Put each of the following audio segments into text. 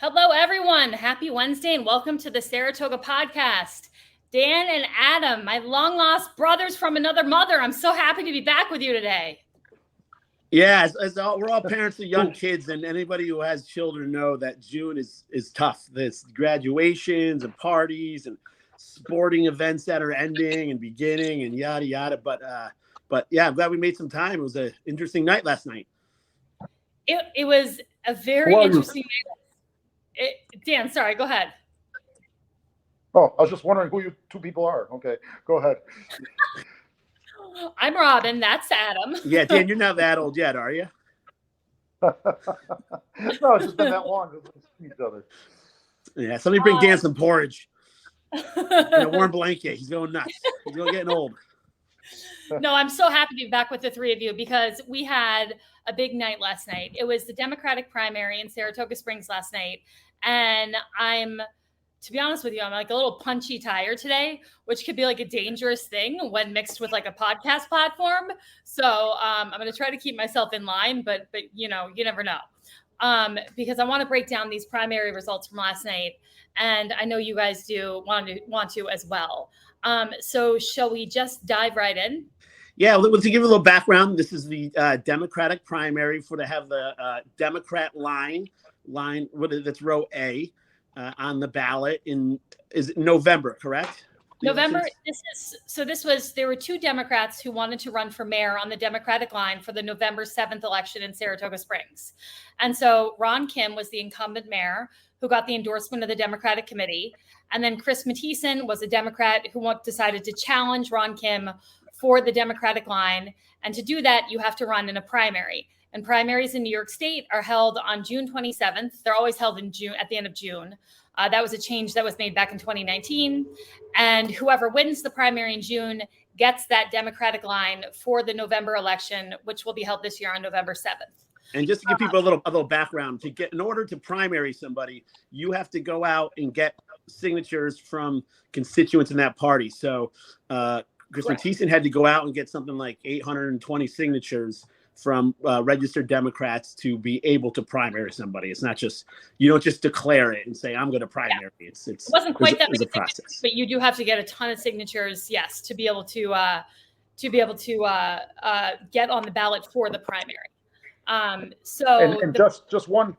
Hello, everyone. Happy Wednesday and welcome to the Saratoga Podcast. Dan and Adam, my long-lost brothers from another mother. I'm so happy to be back with you today. Yeah, we're all parents of young kids, and anybody who has children know that June is tough. There's graduations and parties and sporting events that are ending and beginning and yada yada. But yeah, I'm glad we made some time. It was an interesting night last night. It was a very interesting night. Dan, sorry, go ahead. Oh, I was just wondering who you two people are. Okay, go ahead. I'm Robin. That's Adam. Yeah, Dan, you're not that old yet, are you? No, it's just been that long. Each other. Yeah, somebody bring Dan some porridge and a warm blanket. He's going nuts. He's getting old. No, I'm so happy to be back with the three of you because we had a big night last night. It was the Democratic primary in Saratoga Springs last night. And to be honest with you, I'm like a little punchy tired today, which could be like a dangerous thing when mixed with like a podcast platform. So I'm going to try to keep myself in line, but you know, you never know. Because I want to break down these primary results from last night. And I know you guys do want to as well. So shall we just dive right in? Yeah, to give you a little background, this is the Democratic primary to have the Democrat line, that's row A on the ballot is it November, correct? November. There were two Democrats who wanted to run for mayor on the Democratic line for the November 7th election in Saratoga Springs. And so Ron Kim was the incumbent mayor who got the endorsement of the Democratic committee. And then Chris Mathieson was a Democrat who decided to challenge Ron Kim for the Democratic line. And to do that, you have to run in a primary. And primaries in New York State are held on June 27th. They're always held in June, at the end of June. That was a change that was made back in 2019. And whoever wins the primary in June gets that Democratic line for the November election, which will be held this year on November 7th. And just to give people a little background, in order to primary somebody, you have to go out and get signatures from constituents in that party. So Chris Mathieson had to go out and get something like 820 signatures from registered Democrats to be able to primary somebody. It's not just, you don't just declare it and say, I'm going to primary. Yeah. It wasn't quite that many process, but you do have to get a ton of signatures, yes, to be able to get on the ballot for the primary. Just one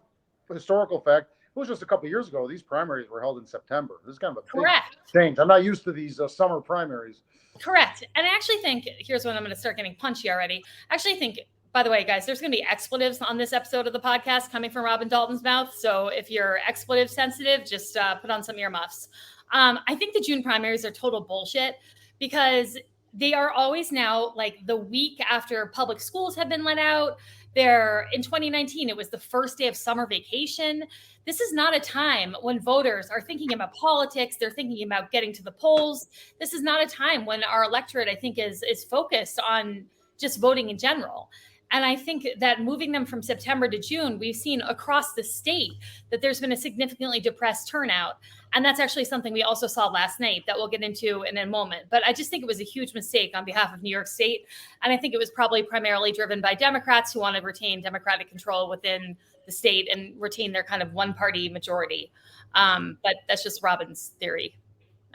historical fact. It was just a couple of years ago. These primaries were held in September. This is kind of a big change. I'm not used to these summer primaries. Correct. And I actually think, here's when I'm going to start getting punchy already. I actually think, by the way, guys, there's going to be expletives on this episode of the podcast coming from Robin Dalton's mouth. So if you're expletive sensitive, just put on some earmuffs. I think the June primaries are total bullshit because they are always now like the week after public schools have been let out. In 2019, it was the first day of summer vacation. This is not a time when voters are thinking about politics. They're thinking about getting to the polls. This is not a time when our electorate, I think, is focused on just voting in general. And I think that moving them from September to June, we've seen across the state that there's been a significantly depressed turnout. And that's actually something we also saw last night that we'll get into in a moment. But I just think it was a huge mistake on behalf of New York State. And I think it was probably primarily driven by Democrats who want to retain Democratic control within the state and retain their kind of one-party majority. But that's just Robin's theory.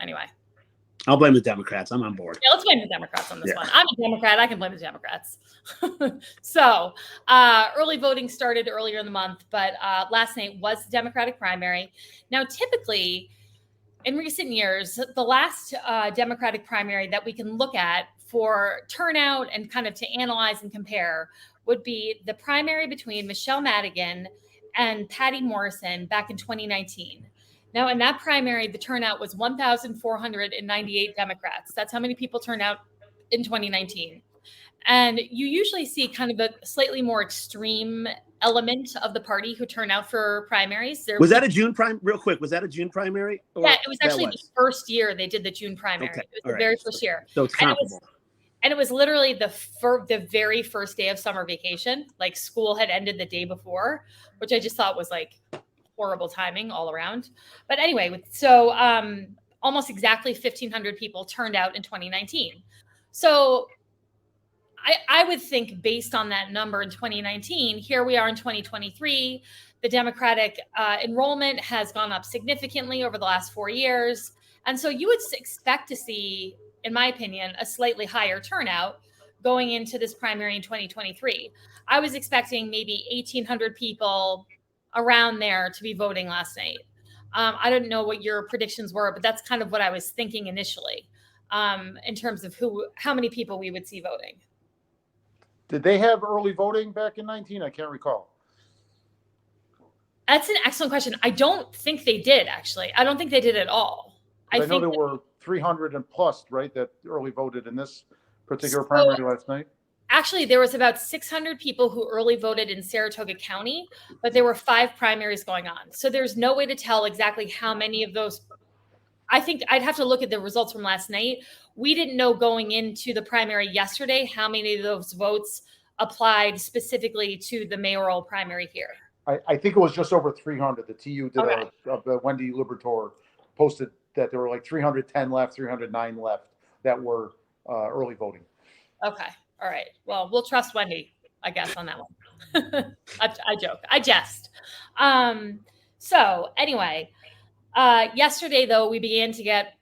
Anyway. I'll blame the Democrats. I'm on board. Yeah, let's blame the Democrats on this one. I'm a Democrat. I can blame the Democrats. So early voting started earlier in the month, but last night was the Democratic primary. Now, typically, in recent years, the last Democratic primary that we can look at for turnout and kind of to analyze and compare would be the primary between Michelle Madigan and Patty Morrison back in 2019. Now, in that primary, the turnout was 1,498 Democrats. That's how many people turned out in 2019. And you usually see kind of a slightly more extreme element of the party who turn out for primaries. Was that a June primary? Real quick, was that a June primary? Yeah, it was actually the first year they did the June primary. Okay. It was the very first year. So it's comparable. And it was literally the very first day of summer vacation. Like school had ended the day before, which I just thought was like horrible timing all around. But anyway, so almost exactly 1,500 people turned out in 2019. So I would think based on that number in 2019, here we are in 2023, the Democratic enrollment has gone up significantly over the last 4 years. And so you would expect to see, in my opinion, a slightly higher turnout going into this primary in 2023. I was expecting maybe 1,800 people around there to be voting last night. I don't know what your predictions were, but that's kind of what I was thinking initially in terms of how many people we would see voting. Did they have early voting back in 19? I can't recall. That's an excellent question. I don't think they did, actually. I don't think they did at all. I know there were 300 and plus, right, that early voted in this particular primary last night. Actually, there was about 600 people who early voted in Saratoga County, but there were 5 primaries going on. So there's no way to tell exactly how many of those. I think I'd have to look at the results from last night. We didn't know going into the primary yesterday how many of those votes applied specifically to the mayoral primary here. I think it was just over 300. The TU did Wendy Libertor posted that there were like 310 left, 309 left that were early voting. Okay. All right. Well, we'll trust Wendy, I guess, on that one. I joke. I jest. So anyway, yesterday, though, we began to get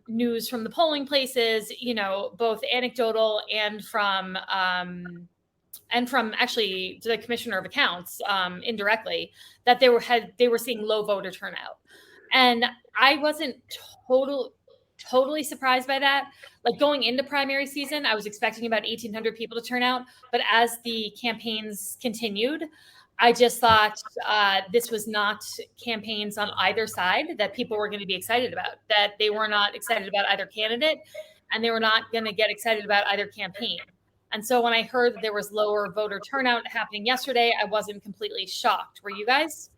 news from the polling places, both anecdotal and from actually the Commissioner of Accounts indirectly, that they were seeing low voter turnout. And I wasn't totally surprised by that. Like going into primary season, I was expecting about 1,800 people to turn out. But as the campaigns continued, I just thought this was not campaigns on either side that people were going to be excited about, that they were not excited about either candidate, and they were not going to get excited about either campaign. And so when I heard that there was lower voter turnout happening yesterday, I wasn't completely shocked. Were you guys?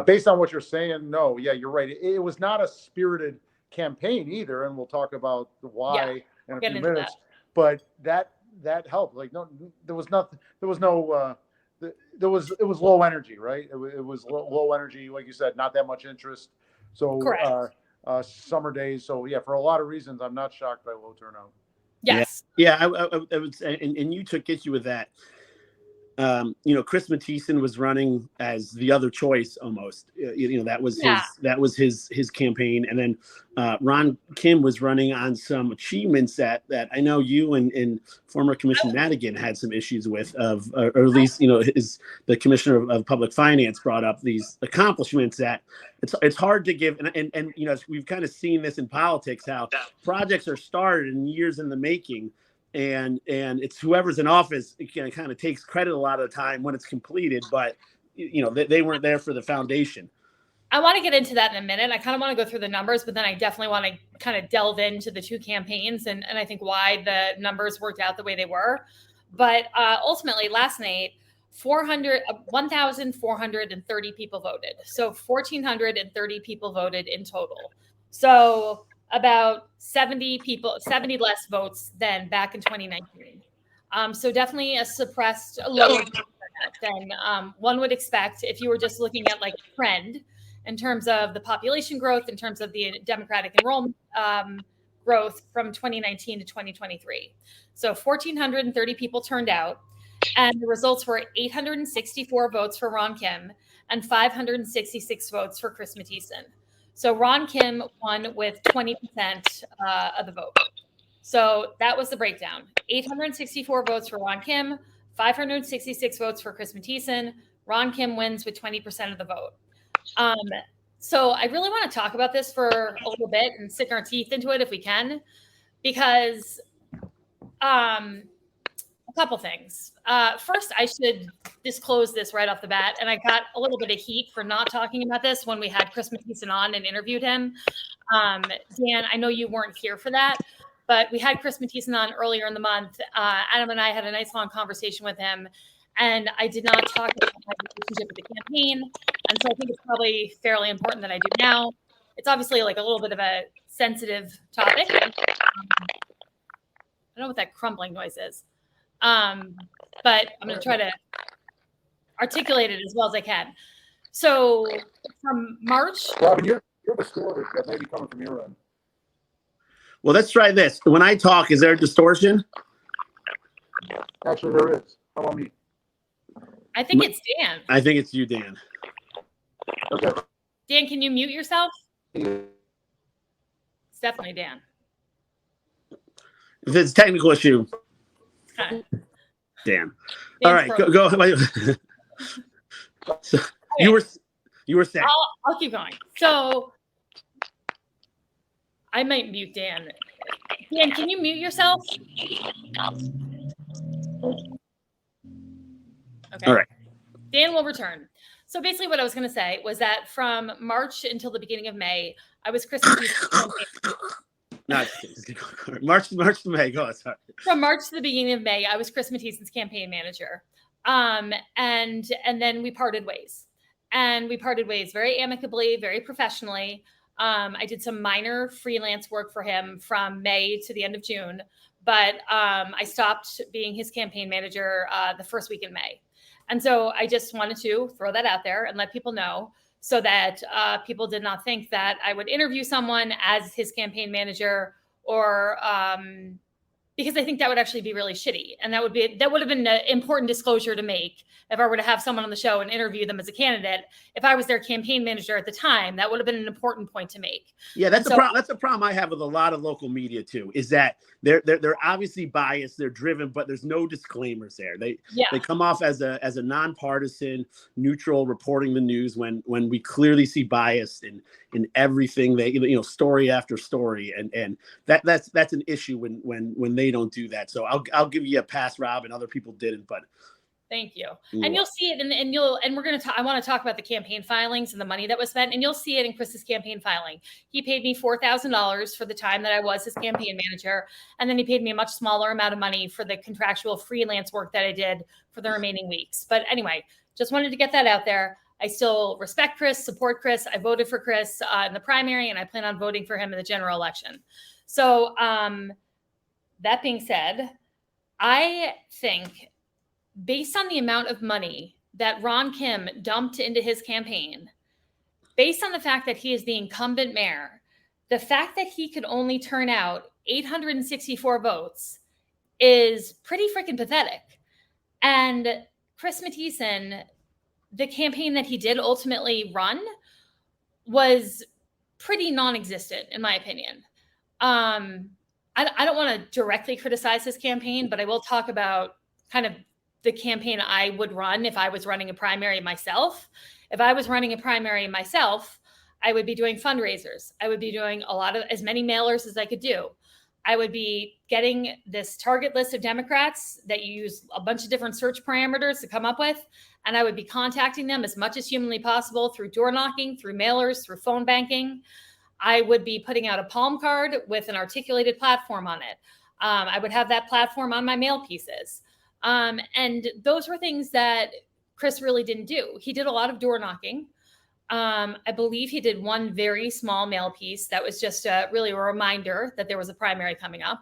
Based on what you're saying, no. Yeah, you're right. It was not a spirited campaign either, and we'll talk about why in a few minutes. But that helped. Like, no, there was nothing. There was no. It was low energy, right? It was low energy, like you said, not that much interest. So summer days. So yeah, for a lot of reasons, I'm not shocked by low turnout. Yes. Yeah, I would say, and you took issue with that. Chris Matthiessen was running as the other choice almost. That was his campaign, and then Ron Kim was running on some achievements that I know you and former Commissioner Madigan had some issues with, or at least the Commissioner of Public Finance brought up these accomplishments that it's hard to give, and we've kind of seen this in politics, how projects are started in years in the making. And it's whoever's in office kind of takes credit a lot of the time when it's completed, but they weren't there for the foundation. I want to get into that in a minute. I kind of want to go through the numbers, but then I definitely want to kind of delve into the two campaigns and I think why the numbers worked out the way they were. But ultimately, last night, 1,430 people voted. So 1,430 people voted in total. So about 70 less votes than back in 2019. So definitely a suppressed lower than one would expect if you were just looking at like trend in terms of the population growth, in terms of the Democratic enrollment growth from 2019 to 2023. So 1,430 people turned out, and the results were 864 votes for Ron Kim and 566 votes for Chris Matthiessen. So Ron Kim won with 20% of the vote. So that was the breakdown. 864 votes for Ron Kim, 566 votes for Chris Matthiessen. Ron Kim wins with 20% of the vote. So I really want to talk about this for a little bit and sink our teeth into it if we can, because a couple things. First, I should disclose this right off the bat, and I got a little bit of heat for not talking about this when we had Chris Matthiessen on and interviewed him. Dan, I know you weren't here for that, but we had Chris Matthiessen on earlier in the month. Adam and I had a nice long conversation with him, and I did not talk about my relationship with the campaign, and so I think it's probably fairly important that I do now. It's obviously like a little bit of a sensitive topic. I don't know what that crumbling noise is. But I'm going to try to articulate it as well as I can. So from March. Robin, you're the story that may be coming from your end. Well, let's try this. When I talk, is there a distortion? Actually, there is. How about me? I think it's Dan. I think it's you, Dan. Okay. Dan, can you mute yourself? Yeah. It's definitely Dan. If it's a technical issue, Okay. Dan. Dan All right, go. So, you were saying. I'll keep going. So I might mute Dan. Dan, can you mute yourself? Okay. All right. Dan will return. So basically what I was going to say was that from March until the beginning of May, I was Chris Mathiessen's campaign. Not March to May. Go on, sorry. From March to the beginning of May, I was Chris Mathiessen's campaign manager. And then we parted ways. And we parted ways very amicably, very professionally. I did some minor freelance work for him from May to the end of June. But I stopped being his campaign manager the first week in May. And so I just wanted to throw that out there and let people know so that people did not think that I would interview someone as his campaign manager or because I think that would actually be really shitty. And that would have been an important disclosure to make if I were to have someone on the show and interview them as a candidate. If I was their campaign manager at the time, that would have been an important point to make. Yeah, that's a problem I have with a lot of local media too, is that they're obviously biased, they're driven, but there's no disclaimers there. They come off as a nonpartisan, neutral reporting the news when we clearly see bias in everything they story after story, and that's an issue when they don't do that. So I'll give you a pass, Rob, and other people didn't, but thank you. And you'll see it and we're going to I want to talk about the campaign filings and the money that was spent, and you'll see it in Chris's campaign filing. He paid me $4,000 for the time that I was his campaign manager, and then he paid me a much smaller amount of money for the contractual freelance work that I did for the remaining weeks. But anyway, just wanted to get that out there. I still respect Chris, support Chris. I voted for Chris in the primary, and I plan on voting for him in the general election. So that being said, I think based on the amount of money that Ron Kim dumped into his campaign, based on the fact that he is the incumbent mayor, the fact that he could only turn out 864 votes is pretty freaking pathetic. And Chris Mathiessen, the campaign that he did ultimately run was pretty non-existent, in my opinion. I don't want to directly criticize his campaign, but I will talk about kind of the campaign I would run if I was running a primary myself. If I was running a primary myself, I would be doing fundraisers. I would be doing as many mailers as I could do. I would be getting this target list of Democrats that you use a bunch of different search parameters to come up with. And I would be contacting them as much as humanly possible through door knocking, through mailers, through phone banking. I would be putting out a palm card with an articulated platform on it. I would have that platform on my mail pieces. And those were things that Chris really didn't do. He did a lot of door knocking. I believe he did one very small mail piece that was just really a reminder that there was a primary coming up,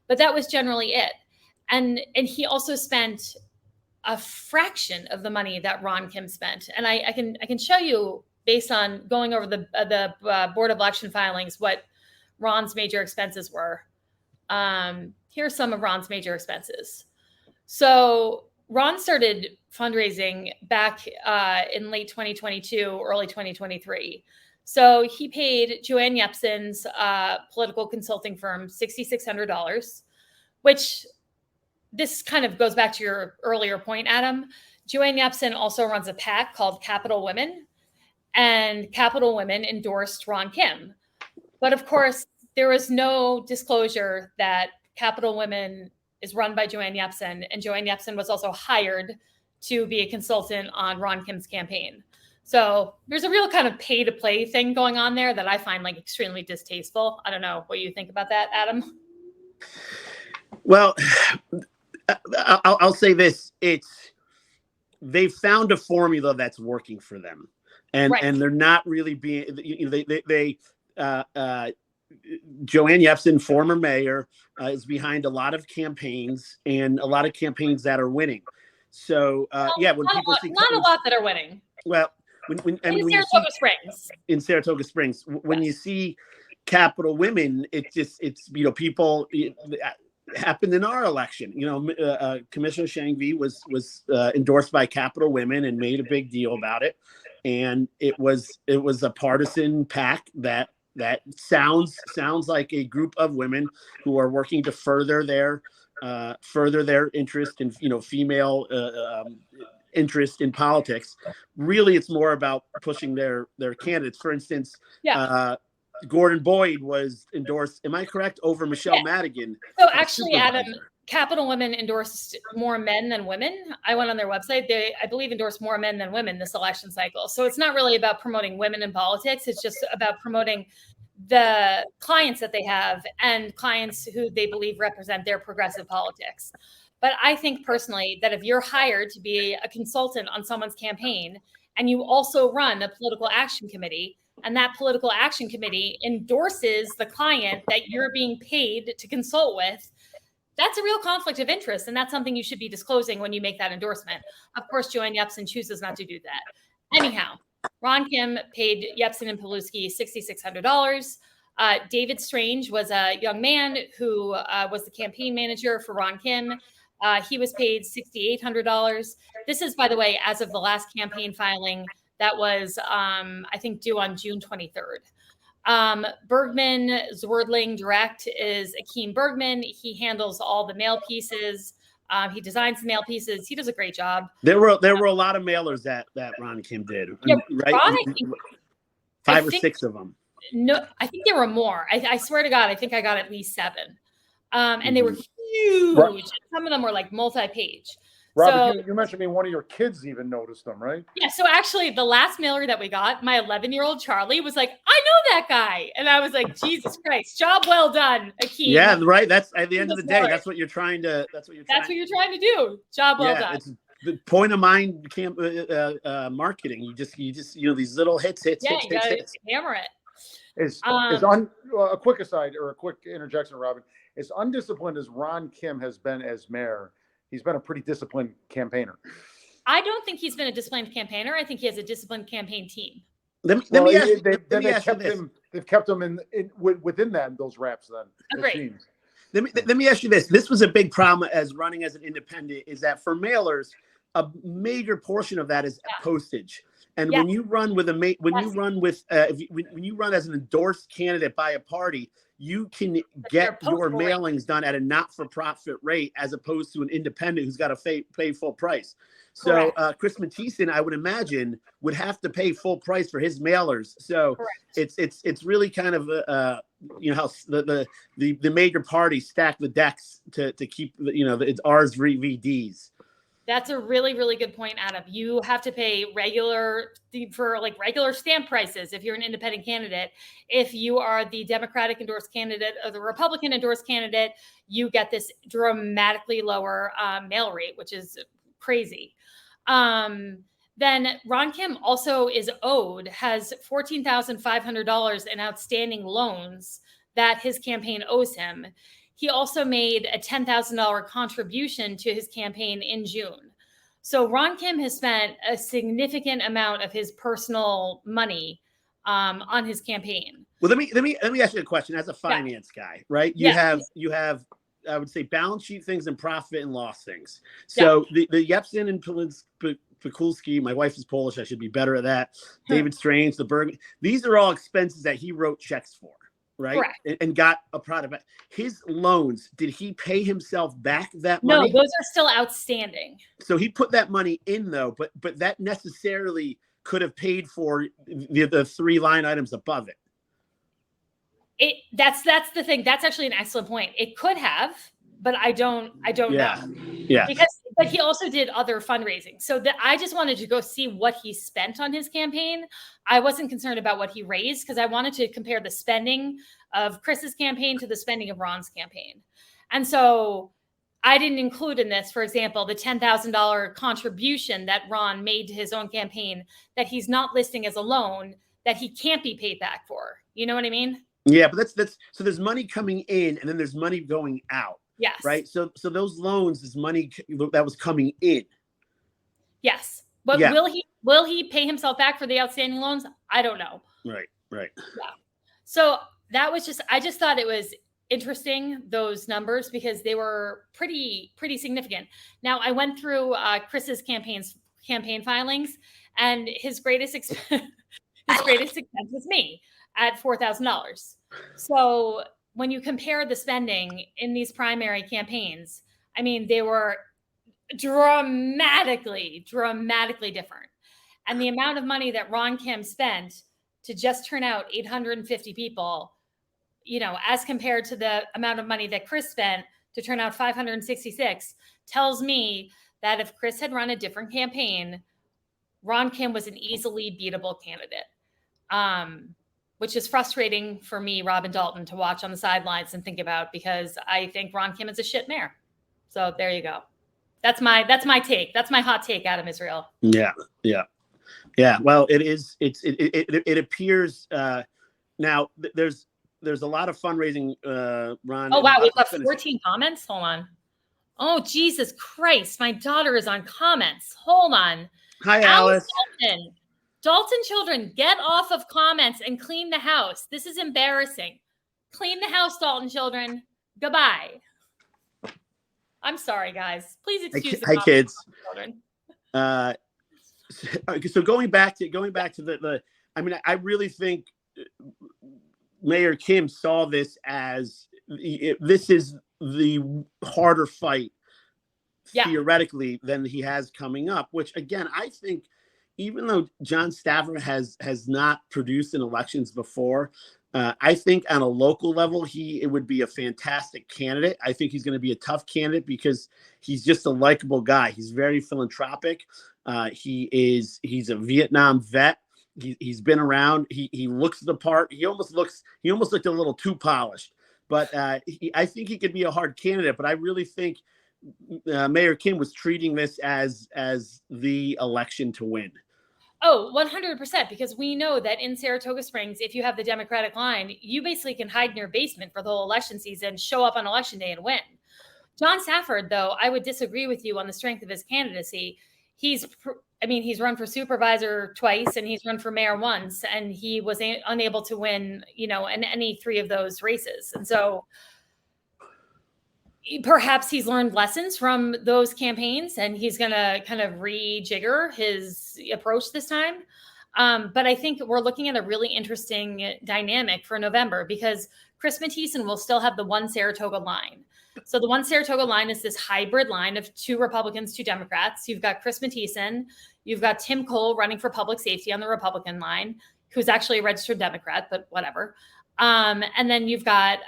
but that was generally it. And he also spent a fraction of the money that Ron Kim spent. And I can show you, based on going over the Board of Election filings, what Ron's major expenses were. Here's some of Ron's major expenses. So Ron started fundraising back in late 2022, early 2023. So he paid Joanne Yepsen's political consulting firm $6,600, which this kind of goes back to your earlier point, Adam. Joanne Yepsen also runs a PAC called Capital Women, and Capital Women endorsed Ron Kim. But of course, there was no disclosure that Capital Women is run by Joanne Yepsen, and Joanne Yepsen was also hired to be a consultant on Ron Kim's campaign. So there's a real kind of pay to play thing going on there that I find like extremely distasteful. I don't know what you think about that, Adam. Well, I'll say this: they found a formula that's working for them, and right. And they're not really being. Joanne Yepsen, former mayor, is behind a lot of campaigns and a lot of campaigns that are winning. So when people see not a lot that are winning. Well, when Saratoga Springs. In Saratoga Springs, when you see Capital Women, it's people. It happened in our election. Commissioner Shangvi was endorsed by Capital Women and made a big deal about it, and it was a partisan PAC that sounds like a group of women who are working to further their interest in female interest in politics. Really, it's more about pushing their candidates. For instance, Gordon Boyd was endorsed, am I correct, over Michelle Madigan. So actually, Adam, Capital Women endorsed more men than women. I went on their website. They, I believe, endorsed more men than women this election cycle. So it's not really about promoting women in politics. It's just about promoting the clients that they have and clients who they believe represent their progressive politics. But I think personally that if you're hired to be a consultant on someone's campaign and you also run a political action committee, and that political action committee endorses the client that you're being paid to consult with, that's a real conflict of interest. And that's something you should be disclosing when you make that endorsement. Of course, Joanne Yepsen chooses not to do that. Anyhow, Ron Kim paid Yepsen and Paluski $6,600. David Strange was a young man who was the campaign manager for Ron Kim. He was paid $6,800. This is, by the way, as of the last campaign filing that was, I think, due on June 23rd. Bergman Zwerdling Direct is Akeem Bergman. He handles all the mail pieces. He designs the mail pieces. He does a great job. There were a lot of mailers that Ron Kim did, yeah, right? Ron, Five or six of them. No, I think there were more. I swear to God, I think I got at least 7. And they were huge. Right. Some of them were like multi-page. Robert, so, you mentioned me one of your kids even noticed them, right? Yeah. So actually, the last mailer that we got, my 11-year-old Charlie was like, "I know that guy," and I was like, "Jesus Christ, job well done, Akeem." Yeah, right. That's at the end of the day. That's what you're trying to. That's what you're trying to do. Job well done. It's the point of mind marketing. You just these little hits. Hammer it. A quick aside or a quick interjection, Robin. As undisciplined as Ron Kim has been as mayor, he's been a pretty disciplined campaigner. I don't think he's been a disciplined campaigner. I think he has a disciplined campaign team. They've kept him within those reps. Then great. Let me ask you this. This was a big problem as running as an independent, is that for mailers, a major portion of that is postage. And when you run with when you run as an endorsed candidate by a party, you can get your mailings done at a not-for-profit rate as opposed to an independent who's got to pay full price. So Chris Matthiessen, I would imagine, would have to pay full price for his mailers. So it's really kind of how the major parties stack the decks to keep it's ours VDs. That's a really, really good point, Adam. You have to pay regular stamp prices if you're an independent candidate. If you are the Democratic endorsed candidate or the Republican endorsed candidate, you get this dramatically lower mail rate, which is crazy. Then Ron Kim also has $14,500 in outstanding loans that his campaign owes him. He also made a $10,000 contribution to his campaign in June. So Ron Kim has spent a significant amount of his personal money on his campaign. Well, let me ask you a question. As a finance guy, right? You have I would say balance sheet things and profit and loss things. So the Yepsen and Pakulski, my wife is Polish. I should be better at that. David Strange, the Bergman. These are all expenses that he wrote checks for. Right. And got a product. His loans, did he pay himself back that money? No, those are still outstanding. So he put that money in though, but that necessarily could have paid for the 3 line items above it. That's the thing. That's actually an excellent point. It could have, but I don't know. Yeah. But he also did other fundraising. So I just wanted to go see what he spent on his campaign. I wasn't concerned about what he raised because I wanted to compare the spending of Chris's campaign to the spending of Ron's campaign. And so I didn't include in this, for example, the $10,000 contribution that Ron made to his own campaign that he's not listing as a loan that he can't be paid back for. You know what I mean? Yeah, but that's so there's money coming in and then there's money going out. Yes. Right. So those loans is money that was coming in. Yes. But will he pay himself back for the outstanding loans? I don't know. Right. Yeah. So I just thought it was interesting, those numbers, because they were pretty significant. Now, I went through Chris's campaign filings, and his greatest expense was me at $4,000. So when you compare the spending in these primary campaigns, I mean, they were dramatically different. And the amount of money that Ron Kim spent to just turn out 850 people, as compared to the amount of money that Chris spent to turn out 566, tells me that if Chris had run a different campaign, Ron Kim was an easily beatable candidate, which is frustrating for me, Robin Dalton, to watch on the sidelines and think about, because I think Ron Kim is a shit mayor. So there you go. That's my take. That's my hot take, Adam Israel. Yeah. Well, it appears now there's a lot of fundraising, Ron. Oh, wow. We've got 14 comments. Hold on. Oh, Jesus Christ. My daughter is on comments. Hold on. Hi, Alice. Dalton children, get off of comments and clean the house. This is embarrassing. Clean the house, Dalton children. Goodbye. I'm sorry, guys. Please excuse the hi, kids. Children. So going back to the I mean, I really think Mayor Kim saw this as this is the harder fight theoretically than he has coming up, which again, I think even though John Stafford has not produced in elections before, I think on a local level, it would be a fantastic candidate. I think he's going to be a tough candidate because he's just a likable guy. He's very philanthropic. He's a Vietnam vet. He's been around. He looks the part. He almost looked a little too polished, but I think he could be a hard candidate. But I really think Mayor Kim was treating this as the election to win. Oh, 100%, because we know that in Saratoga Springs, if you have the Democratic line, you basically can hide in your basement for the whole election season, show up on election day and win. John Stafford, though, I would disagree with you on the strength of his candidacy. He's run for supervisor twice and he's run for mayor once, and he was unable to win, in any three of those races. And so perhaps he's learned lessons from those campaigns and he's going to kind of rejigger his approach this time. But I think we're looking at a really interesting dynamic for November, because Chris Matthiessen will still have the One Saratoga line. So the One Saratoga line is this hybrid line of 2 Republicans, 2 Democrats. You've got Chris Matthiessen. You've got Tim Cole running for public safety on the Republican line, who's actually a registered Democrat, but whatever. And then you've got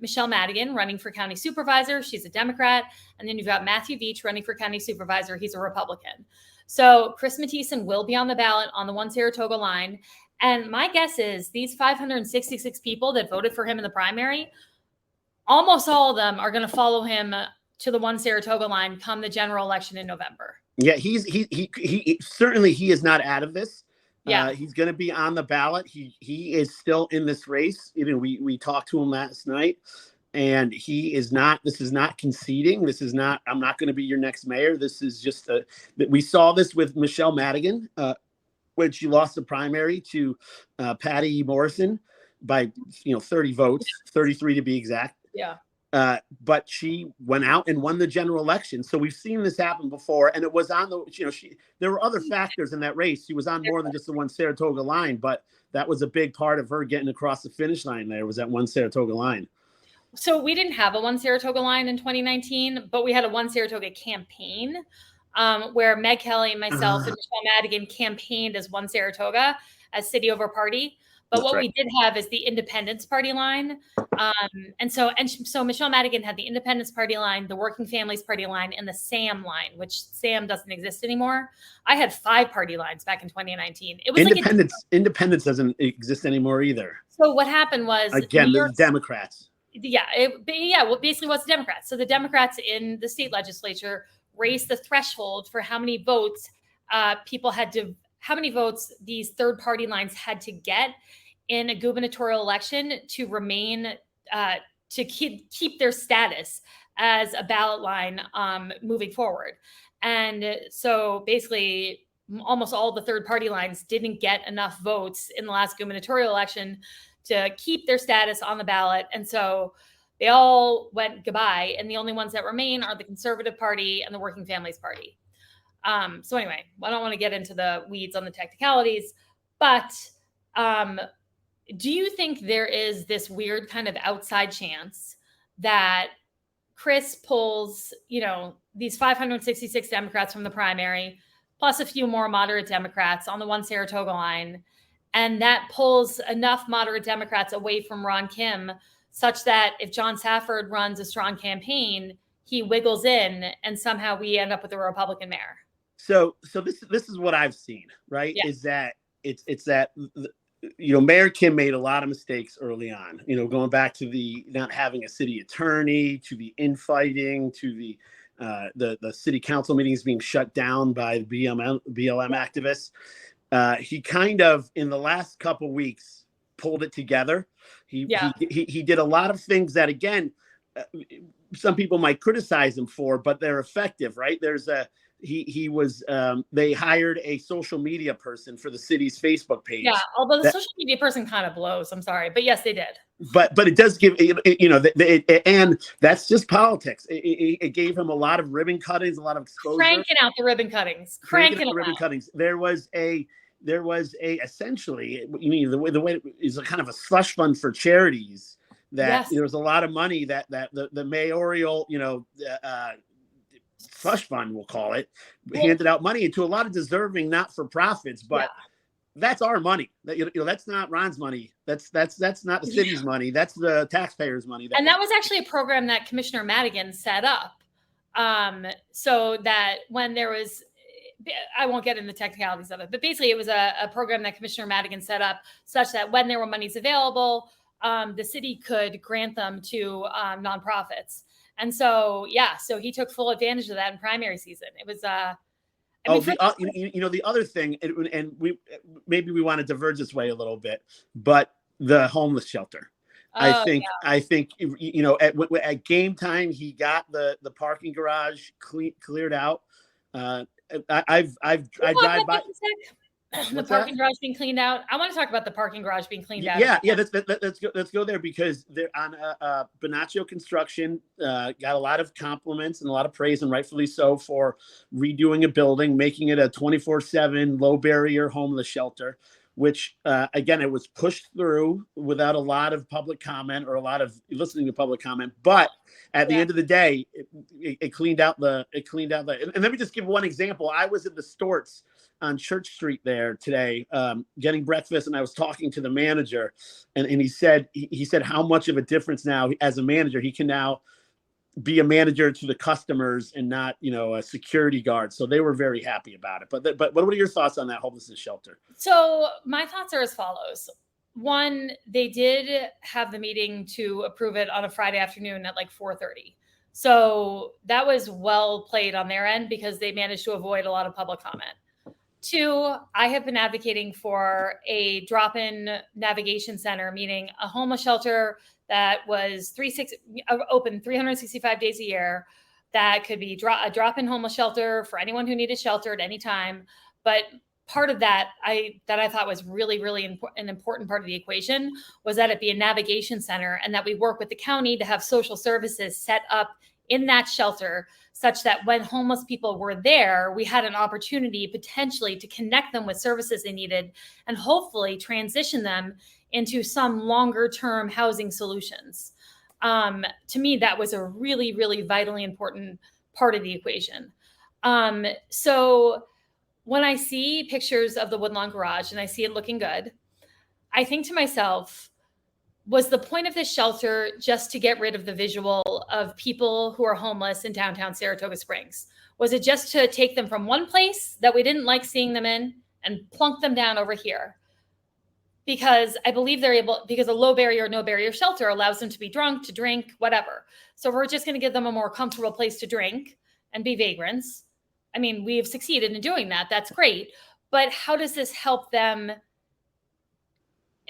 Michelle Madigan running for county supervisor. She's a Democrat. And then you've got Matthew Veach running for county supervisor. He's a Republican. So Chris Matthiessen will be on the ballot on the One Saratoga line. And my guess is these 566 people that voted for him in the primary, almost all of them are going to follow him to the One Saratoga line come the general election in November. Yeah, he certainly he is not out of this. Yeah, he's going to be on the ballot. He is still in this race. We talked to him last night, and he is not. This is not conceding. This is not. I'm not going to be your next mayor. This is just we saw this with Michelle Madigan when she lost the primary to Patty Morrison by 30 votes, 33 to be exact. Yeah. But she went out and won the general election. So we've seen this happen before, and it was on there were other factors in that race. She was on more than just the One Saratoga line, but that was a big part of her getting across the finish line. There was that One Saratoga line. So we didn't have a One Saratoga line in 2019, but we had a One Saratoga campaign where Meg Kelly, myself, and Michelle Madigan campaigned as One Saratoga as city over party. But what we did have is the Independence Party line. And so Michelle Madigan had the Independence Party line, the Working Families Party line, and the SAM line, which SAM doesn't exist anymore. I had 5 party lines back in 2019. It was Independence doesn't exist anymore either. So what happened was, again, the Democrats. Yeah, basically was the Democrats. So the Democrats in the state legislature raised the threshold for how many votes how many votes these third party lines had to get in a gubernatorial election to remain, to keep their status as a ballot line moving forward. And so basically almost all the third party lines didn't get enough votes in the last gubernatorial election to keep their status on the ballot. And so they all went goodbye. And the only ones that remain are the Conservative Party and the Working Families Party. So anyway, I don't want to get into the weeds on the technicalities, but do you think there is this weird kind of outside chance that Chris pulls, these 566 Democrats from the primary, plus a few more moderate Democrats on the one Saratoga line, and that pulls enough moderate Democrats away from Ron Kim such that if John Safford runs a strong campaign, he wiggles in and somehow we end up with a Republican mayor? So this is what I've seen, right? Yeah. Is that it's that Mayor Kim made a lot of mistakes early on, going back to the not having a city attorney, to the infighting, to the city council meetings being shut down by BLM activists. He kind of, in the last couple weeks, pulled it together. He did a lot of things that, again, some people might criticize him for, but they're effective, right? They hired a social media person for the city's Facebook page. Yeah, although the social media person kind of blows. I'm sorry, but yes, they did. But it does give, and that's just politics. It gave him a lot of ribbon cuttings, a lot of exposure. Cranking out the ribbon cuttings. There was essentially, the way it is a kind of a slush fund for charities that there was a lot of money that the mayoral, slush fund, we'll call it, handed out money to a lot of deserving not-for-profits, but that's our money. That's not Ron's money. That's not the city's money. That's the taxpayers' money. And that was actually a program that Commissioner Madigan set up, so that when there was, I won't get into the technicalities of it, but basically it was a program that Commissioner Madigan set up such that when there were monies available, the city could grant them to nonprofits. And so, so he took full advantage of that in primary season. It was, the other thing, and we want to diverge this way a little bit, but the homeless shelter. I think at game time, he got the parking garage cleared out. I drive by. The parking garage being cleaned out. I want to talk about the parking garage being cleaned out. Yeah. Let's go there, because they're on Bonaccio Construction. Got a lot of compliments and a lot of praise, and rightfully so, for redoing a building, making it a 24/7 low barrier homeless shelter. Which again, it was pushed through without a lot of public comment or a lot of listening to public comment. But at the end of the day, it cleaned out the. And let me just give one example. I was at the Storts on Church Street there today, getting breakfast, and I was talking to the manager, and he said how much of a difference now as a manager he can now be a manager to the customers and not a security guard. So they were very happy about it. But what are your thoughts on that homelessness shelter? So my thoughts are as follows. One, they did have the meeting to approve it on a Friday afternoon at like 4:30. So that was well played on their end because they managed to avoid a lot of public comment. Two, I have been advocating for a drop-in navigation center, meaning a homeless shelter that was open 365 days a year. That could be a drop-in homeless shelter for anyone who needed shelter at any time. But part of that I thought was really, really an important part of the equation was that it be a navigation center and that we work with the county to have social services set up in that shelter such that when homeless people were there, we had an opportunity potentially to connect them with services they needed and hopefully transition them into some longer term housing solutions. To me, that was a really, really vitally important part of the equation. So when I see pictures of the Woodlawn Garage and I see it looking good, I think to myself, was the point of this shelter just to get rid of the visual of people who are homeless in downtown Saratoga Springs? Was it just to take them from one place that we didn't like seeing them in and plunk them down over here? Because I believe because a low barrier, no barrier shelter allows them to be drunk, to drink, whatever. So we're just going to give them a more comfortable place to drink and be vagrants. I mean, we have succeeded in doing that. That's great. But how does this help them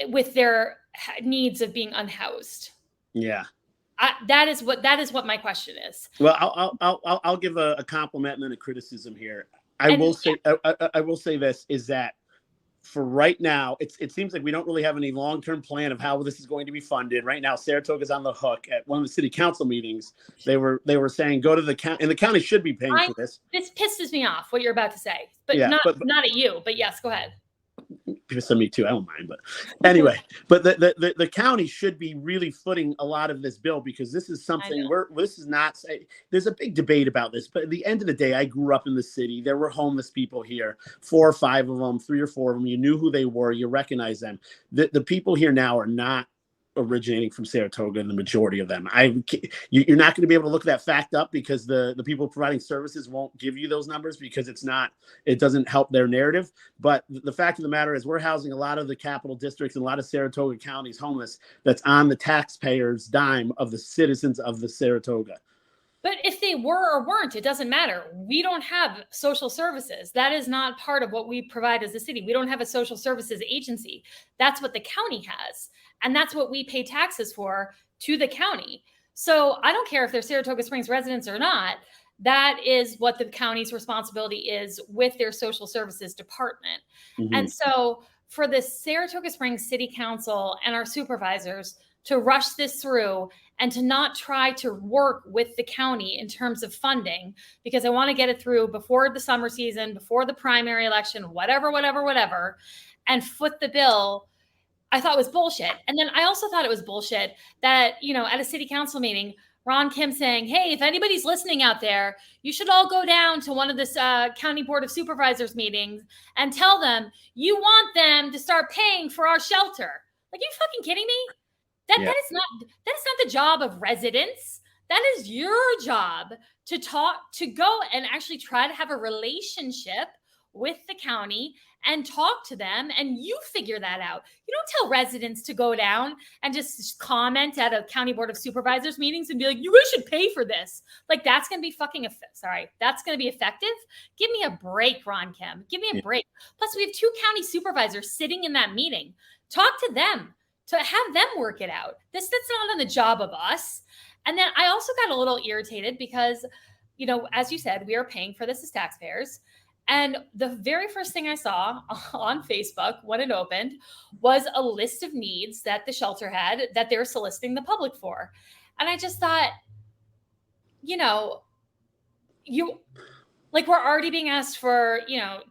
with their needs of being unhoused? Yeah. That is what my question is. Well, I'll give a compliment and then a criticism here. I will say this is that for right now, it seems like we don't really have any long-term plan of how this is going to be funded. Right now, Saratoga's on the hook. At one of the city council meetings, they were saying go to the county, and the county should be paying for this. This pisses me off what you're about to say, but Yeah, not at you. But yes, go ahead. Piss on me too. I don't mind, but anyway, but the county should be really footing a lot of this bill, because this is something this is not. There's a big debate about this, but at the end of the day, I grew up in the city. There were homeless people here, 4 or 5 of them, 3 or 4 of them. You knew who they were. You recognize them. The people here now are not originating from Saratoga, and the majority of them. You're not going to be able to look that fact up, because the people providing services won't give you those numbers, because it doesn't help their narrative. But the fact of the matter is, we're housing a lot of the capital districts and a lot of Saratoga counties homeless that's on the taxpayers' dime of the citizens of the Saratoga. But if they were or weren't, it doesn't matter. We don't have social services. That is not part of what we provide as a city. We don't have a social services agency. That's what the county has. And that's what we pay taxes for to the county. So I don't care if they're Saratoga Springs residents or not. That is what the county's responsibility is with their social services department. Mm-hmm. And so for the Saratoga Springs City Council and our supervisors to rush this through and to not try to work with the county in terms of funding, because I want to get it through before the summer season, before the primary election, whatever, and foot the bill, I thought was bullshit. And then I also thought it was bullshit that, at a city council meeting, Ron Kim saying, hey, if anybody's listening out there, you should all go down to one of this county board of supervisors meetings and tell them you want them to start paying for our shelter. Like, are you fucking kidding me? That is not the job of residents. That is your job to go and actually try to have a relationship with the county and talk to them, and you figure that out. You don't tell residents to go down and just comment at a county board of supervisors meetings and be like, you guys should pay for this. Like, that's going to be that's going to be effective. Give me a break, Ron Kim. Give me a break. Plus, we have 2 county supervisors sitting in that meeting. Talk to them, to have them work it out. That's not on the job of us. And then I also got a little irritated because, as you said, we are paying for this as taxpayers. And the very first thing I saw on Facebook when it opened was a list of needs that the shelter had that they're soliciting the public for. And I just thought, we're already being asked for,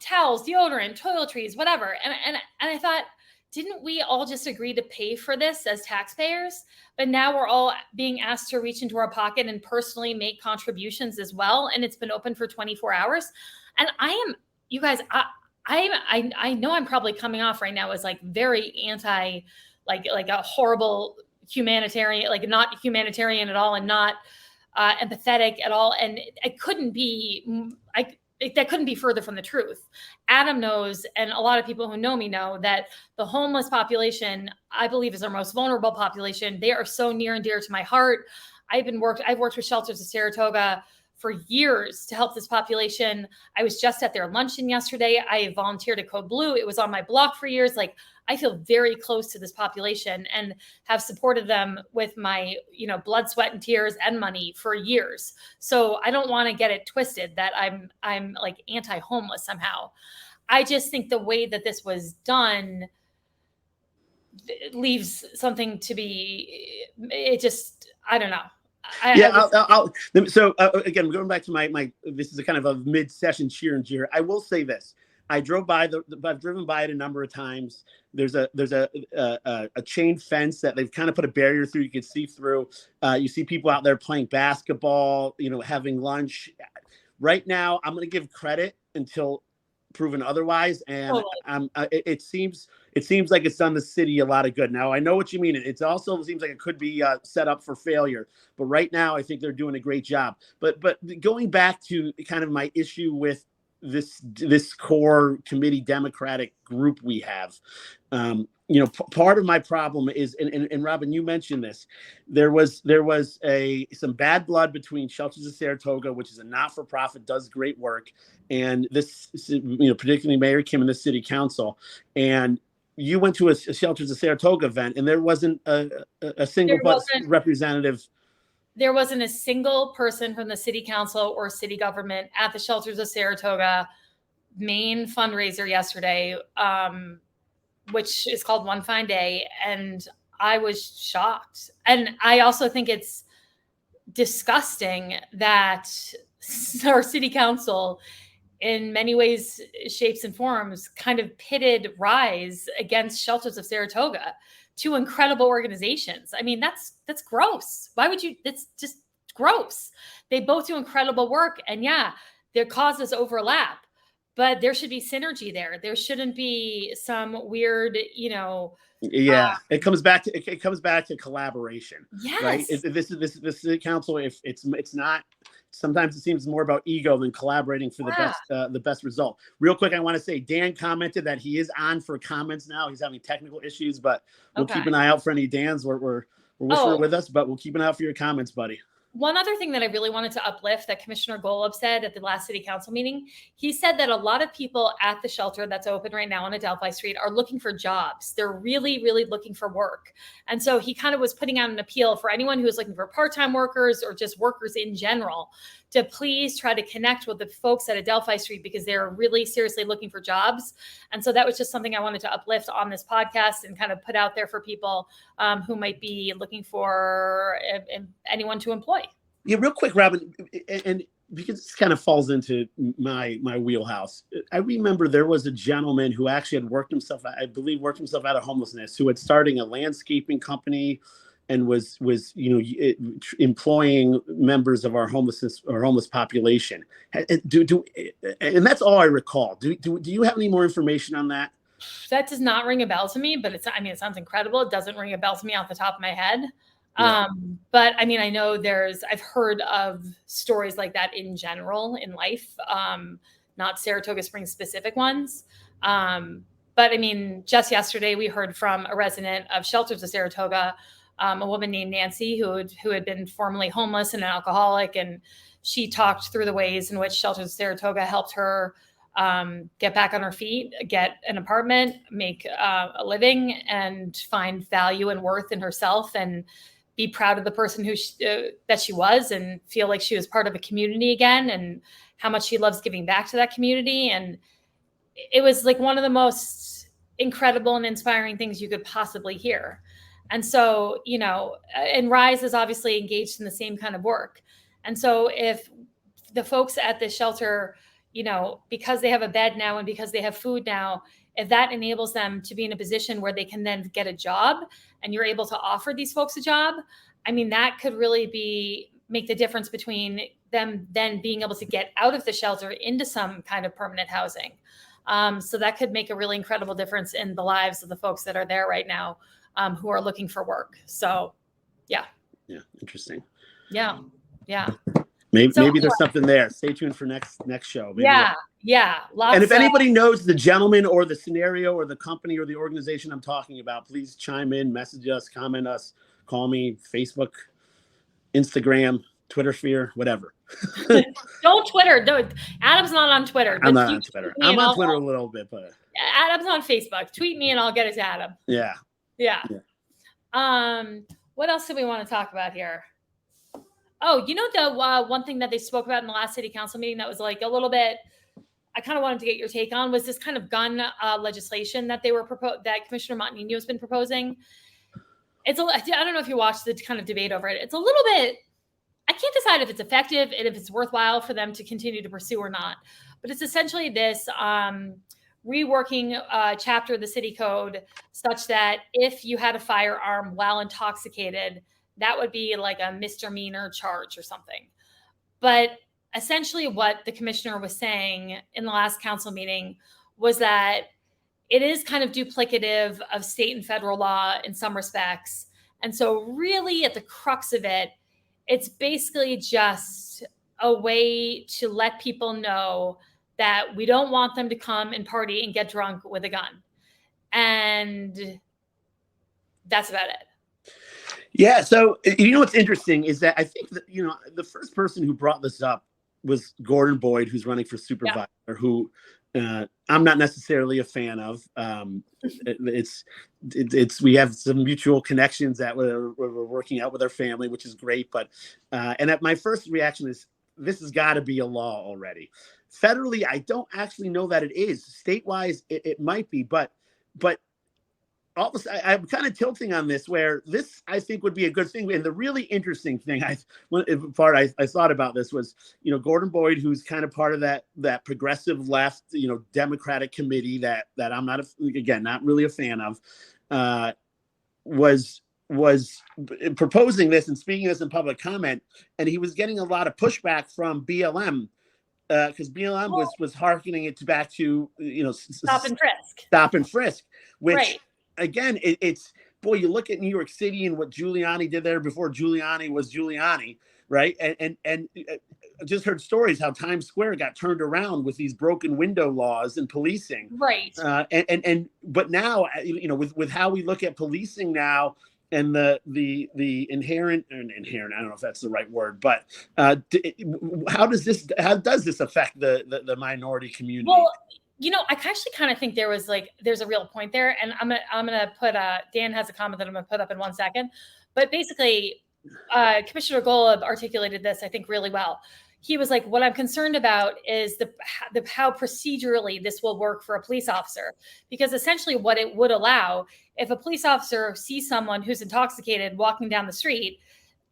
towels, deodorant, toiletries, whatever. And I thought, didn't we all just agree to pay for this as taxpayers? But now we're all being asked to reach into our pocket and personally make contributions as well. And it's been open for 24 hours. And I know I'm probably coming off right now as like very anti, like a horrible humanitarian, like not humanitarian at all and not empathetic at all. And that couldn't be further from the truth. Adam knows, and a lot of people who know me know, that the homeless population, I believe, is our most vulnerable population. They are so near and dear to my heart. I've worked with shelters of Saratoga for years to help this population. I was just at their luncheon yesterday. I volunteered at Code Blue. It was on my block for years. Like, I feel very close to this population and have supported them with my, blood, sweat, and tears and money for years. So I don't want to get it twisted that I'm like anti-homeless somehow. I just think the way that this was done leaves something to be, I don't know. So again, going back to my this is a kind of a mid-session cheer and jeer. I will say this: I've driven by it a number of times. There's a chain fence that they've kind of put a barrier through. You can see through. You see people out there playing basketball, having lunch. Right now, I'm going to give credit until proven otherwise, and it seems like it's done the city a lot of good. Now, I know what you mean. It also seems like it could be set up for failure, but right now I think they're doing a great job. But going back to kind of my issue with this core committee Democratic group we have, part of my problem is, and Robin, you mentioned this, there was some bad blood between Shelters of Saratoga, which is a not-for-profit, does great work, and this, particularly Mayor Kim and the city council. And you went to a Shelters of Saratoga event, and there wasn't a single representative. There wasn't a single person from the city council or city government at the Shelters of Saratoga main fundraiser yesterday. which is called One Fine Day. And I was shocked. And I also think it's disgusting that our city council, in many ways, shapes and forms, kind of pitted Rise against Shelters of Saratoga, two incredible organizations. I mean, that's gross. Why would you? That's just gross. They both do incredible work, and yeah, their causes overlap, but there should be synergy there. There shouldn't be some weird, Yeah, it comes back to collaboration. Yes. Right. This city council, if it's not. Sometimes it seems more about ego than collaborating for the best result. Real quick, I want to say Dan commented that he is on for comments now. He's having technical issues, but we'll keep an eye out for any Dans. We're wishing her with us, but we'll keep an eye out for your comments, buddy. One other thing that I really wanted to uplift that Commissioner Golub said at the last city council meeting, he said that a lot of people at the shelter that's open right now on Adelphi Street are looking for jobs. They're really, really looking for work. And so he kind of was putting out an appeal for anyone who is looking for part-time workers or just workers in general to please try to connect with the folks at Adelphi Street because they're really seriously looking for jobs. And so that was just something I wanted to uplift on this podcast and kind of put out there for people who might be looking for anyone to employ. Yeah, real quick, Robin, and because this kind of falls into my wheelhouse. I remember there was a gentleman who actually had worked himself out of homelessness, who had starting a landscaping company and was employing members of our homeless population. And that's all I recall. Do you have any more information on that? That does not ring a bell to me, but it sounds incredible. It doesn't ring a bell to me off the top of my head. Yeah. But I mean, I know I've heard of stories like that in general in life, not Saratoga Springs specific ones. But I mean, just yesterday we heard from a resident of Shelters of Saratoga, a woman named Nancy who had been formerly homeless and an alcoholic. And she talked through the ways in which Shelters of Saratoga helped her get back on her feet, get an apartment, make a living, and find value and worth in herself and be proud of the person that she was and feel like she was part of a community again and how much she loves giving back to that community. And it was like one of the most incredible and inspiring things you could possibly hear. And so, and Rise is obviously engaged in the same kind of work. And so if the folks at the shelter, because they have a bed now and because they have food now, if that enables them to be in a position where they can then get a job and you're able to offer these folks a job, I mean, that could really make the difference between them then being able to get out of the shelter into some kind of permanent housing. So that could make a really incredible difference in the lives of the folks that are there right now who are looking for work. So, yeah. Yeah. Interesting. Yeah. Yeah. Maybe there's something there. Stay tuned for next show. Maybe yeah. And if anybody knows the gentleman or the scenario or the company or the organization I'm talking about, please chime in, message us, comment us, call me, Facebook, Instagram, Twitter sphere, whatever. Don't Twitter. No, Adam's not on Twitter. I'm not on Twitter. I'm on Twitter a little bit, but Adam's on Facebook. Tweet me and I'll get it to Adam. Yeah. What else do we want to talk about here? Oh, the one thing that they spoke about in the last city council meeting that was like a little bit, I kind of wanted to get your take on, was this kind of gun legislation that that Commissioner Montanino has been proposing. I don't know if you watched the kind of debate over it. It's a little bit, I can't decide if it's effective and if it's worthwhile for them to continue to pursue or not. But it's essentially this reworking chapter of the city code such that if you had a firearm while intoxicated, that would be like a misdemeanor charge or something. But essentially what the commissioner was saying in the last council meeting was that it is kind of duplicative of state and federal law in some respects. And so really at the crux of it, it's basically just a way to let people know that we don't want them to come and party and get drunk with a gun. And that's about it. Yeah. So, what's interesting is that I think that, the first person who brought this up was Gordon Boyd, who's running for supervisor, who I'm not necessarily a fan of. We have some mutual connections that we're working out with our family, which is great. But my first reaction is this has got to be a law already. Federally, I don't actually know that it is. State-wise, it might be, but I'm kind of tilting on this, where this I think would be a good thing. And the really interesting thing I thought about this was, Gordon Boyd, who's kind of part of that progressive left, Democratic committee that I'm not really a fan of, was proposing this and speaking this in public comment, and he was getting a lot of pushback from BLM. Because BLM was hearkening it back to stop and frisk, which right. Again, it's you look at New York City and what Giuliani did there before Giuliani was Giuliani, right? And I just heard stories how Times Square got turned around with these broken window laws and policing, right? But now, with how we look at policing now. And the inherent, I don't know if that's the right word, but how does this affect the minority community? Well, I actually kind of think there's a real point there, and I'm gonna put Dan has a comment that I'm gonna put up in 1 second, but basically, Commissioner Golub articulated this, I think, really well. He was like, what I'm concerned about is how procedurally this will work for a police officer, because essentially what it would allow, if a police officer sees someone who's intoxicated walking down the street,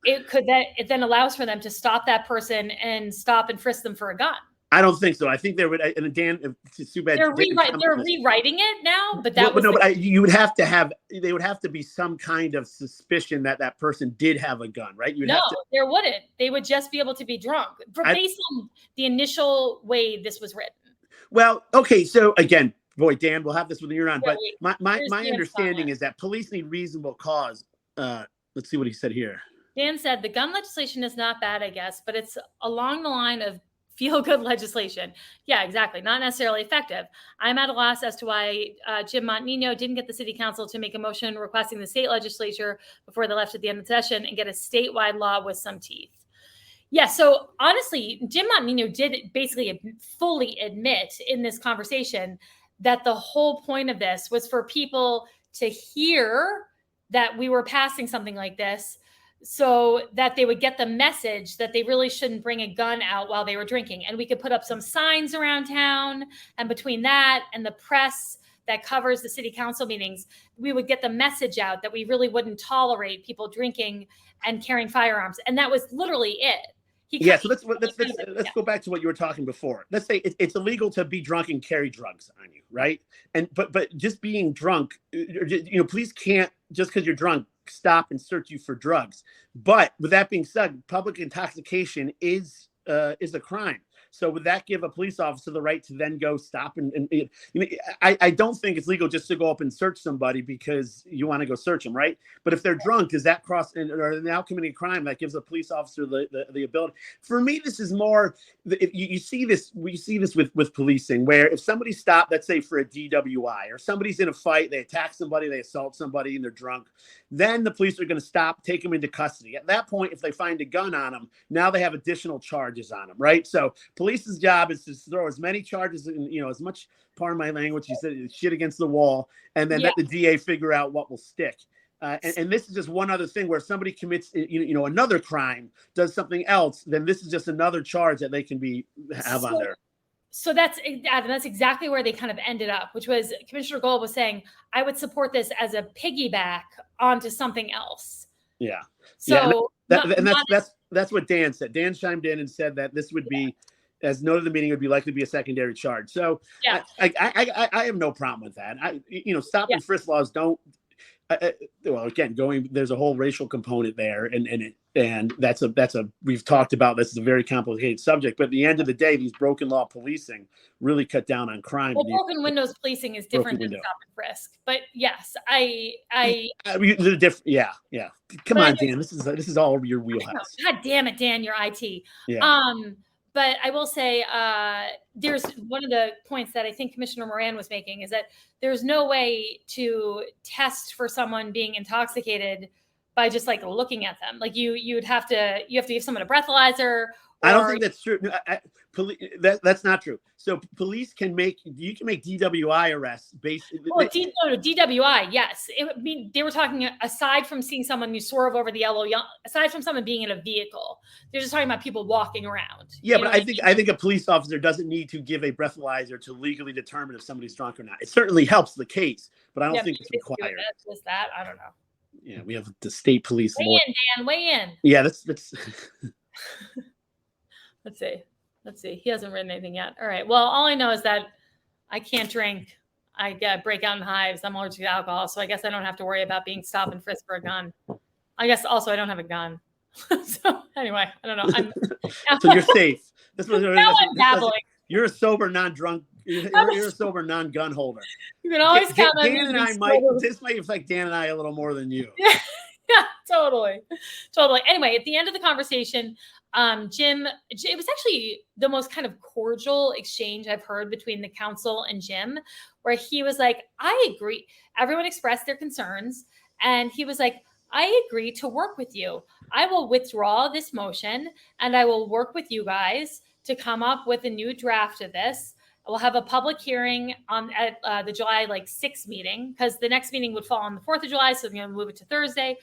it then allows for them to stop that person and stop and frisk them for a gun. I don't think so. I think they would, and Dan, it's too bad. They're rewriting it now, but you would have to have, they would have to be some kind of suspicion that person did have a gun, right? There wouldn't. They would just be able to be drunk based on the initial way this was written. Well, okay. So again, boy, Dan, we'll have this when you're on, but my understanding is that police need reasonable cause. Let's see what he said here. Dan said, the gun legislation is not bad, I guess, but it's along the line of feel-good legislation. Yeah, exactly. Not necessarily effective. I'm at a loss as to why Jim Montanino didn't get the city council to make a motion requesting the state legislature before they left at the end of the session and get a statewide law with some teeth. Yeah, so honestly, Jim Montanino did basically fully admit in this conversation that the whole point of this was for people to hear that we were passing something like this, so that they would get the message that they really shouldn't bring a gun out while they were drinking. And we could put up some signs around town. And between that and the press that covers the city council meetings, we would get the message out that we really wouldn't tolerate people drinking and carrying firearms. And that was literally it. So let's go back to what you were talking before. Let's say it's illegal to be drunk and carry drugs on you, right? And but just being drunk, police can't, just because you're drunk, stop and search you for drugs. But with that being said, public intoxication is a crime. So would that give a police officer the right to then go stop I don't think it's legal just to go up and search somebody because you want to go search them, right? But if they're drunk, does that cross or they're now committing a crime that gives a police officer the ability? For me, this is more. We see this with policing, where if somebody stopped, let's say for a DWI, or somebody's in a fight, they attack somebody, they assault somebody, and they're drunk, then the police are going to stop, take them into custody. At that point, if they find a gun on them, now they have additional charges on them, right? So police's job is to throw as many charges, as much, pardon my language, he said, shit against the wall, and then let the DA figure out what will stick. And this is just one other thing where somebody commits, another crime, does something else, then this is just another charge that they can have on there. So that's exactly where they kind of ended up, which was Commissioner Gold was saying, I would support this as a piggyback onto something else. Yeah. So that's what Dan said. Dan chimed in and said that this would be, as noted in the meeting, would be likely to be a secondary charge. So yeah. I have no problem with that. Stop and frisk laws don't. There's a whole racial component there, and that's a we've talked about this. Is a very complicated subject, but at the end of the day, these broken law policing really cut down on crime. Well, broken windows policing is different than stop and frisk, but yes, the different. Yeah. Come on, Dan. This is all over your wheelhouse. God damn it, Dan, you're IT. Yeah. But I will say there's one of the points that I think Commissioner Moran was making is that there's no way to test for someone being intoxicated by just like looking at them. Like you have to give someone a breathalyzer. I don't think that's true. That's not true. So police can make DWI arrests based. DWI, yes. They were talking aside from seeing someone you swerve over the yellow, aside from someone being in a vehicle, they're just talking about people walking around. Yeah, but I think a police officer doesn't need to give a breathalyzer to legally determine if somebody's drunk or not. It certainly helps the case, but I don't think it's required. Just that, I don't know. Yeah, we have the state police. Weigh in, Dan. Weigh in. Yeah, that's. Let's see. He hasn't written anything yet. All right. Well, all I know is that I can't drink. I get breakout in hives. I'm allergic to alcohol, so I guess I don't have to worry about being stopped and frisked for a gun. I guess also I don't have a gun. So anyway, I don't know. So you're safe. I'm dabbling. You're a sober, non-drunk. You're a sober, non-gun holder. You can always count on Dan and I this might affect Dan and I a little more than you. Yeah, totally. Anyway, at the end of the conversation, Jim, it was actually the most kind of cordial exchange I've heard between the council and Jim, where he was like, I agree. Everyone expressed their concerns. And he was like, I agree to work with you. I will withdraw this motion and I will work with you guys to come up with a new draft of this. We'll have a public hearing at the July 6th meeting, because the next meeting would fall on the 4th of July. So we're going to move it to Thursday.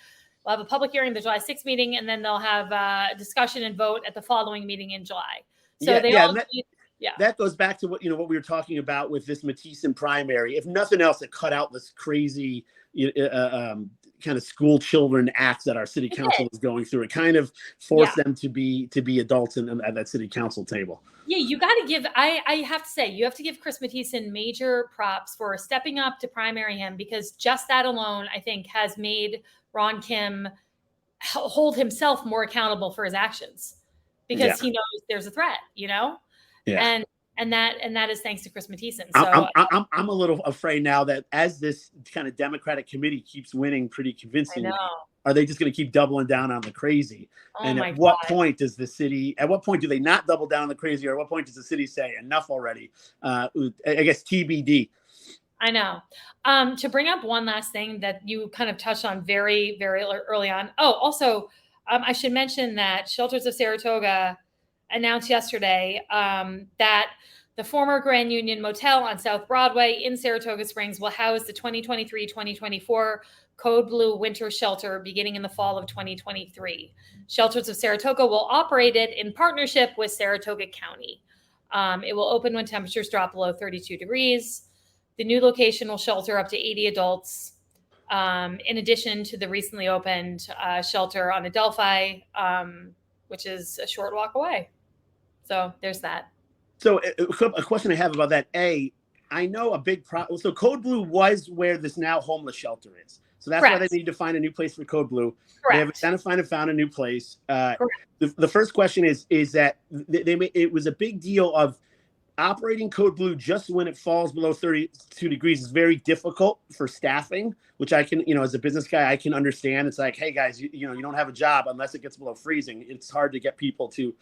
We'll have a public hearing, the July 6th meeting, and then they'll have a discussion and vote at the following meeting in July. So that goes back to what we were talking about with this Matthiesen primary. If nothing else, it cut out this crazy kind of school children acts that our city council is going through. It kind of forced them to be adults at that city council table. Yeah, you got to give, I have to say, you have to give Chris Matthiesen major props for stepping up to primary him, because just that alone, I think, has made Ron Kim hold himself more accountable for his actions, because he knows there's a threat, Yeah. And that is thanks to Chris Matthiesen. So I'm a little afraid now that as this kind of Democratic committee keeps winning pretty convincingly, are they just going to keep doubling down on the crazy? And at what point do they not double down on the crazy, or at what point does the city say enough already? I guess TBD. I know. To bring up one last thing that you kind of touched on very, very early on. Oh, also, I should mention that Shelters of Saratoga announced yesterday that the former Grand Union Motel on South Broadway in Saratoga Springs will house the 2023-2024 Code Blue Winter Shelter beginning in the fall of 2023. Shelters of Saratoga will operate it in partnership with Saratoga County. It will open when temperatures drop below 32 degrees. The new location will shelter up to 80 adults, in addition to the recently opened shelter on Adelphi, which is a short walk away. So there's that. So a question I have about that. I know a big problem. So Code Blue was where this now homeless shelter is. So that's why they need to find a new place for Code Blue. Correct. They have identified and found a new place. The first question is that it was a big deal of operating Code Blue just when it falls below 32 degrees is very difficult for staffing, which I can, as a business guy, I can understand. It's like, hey guys, you don't have a job unless it gets below freezing. It's hard to get people to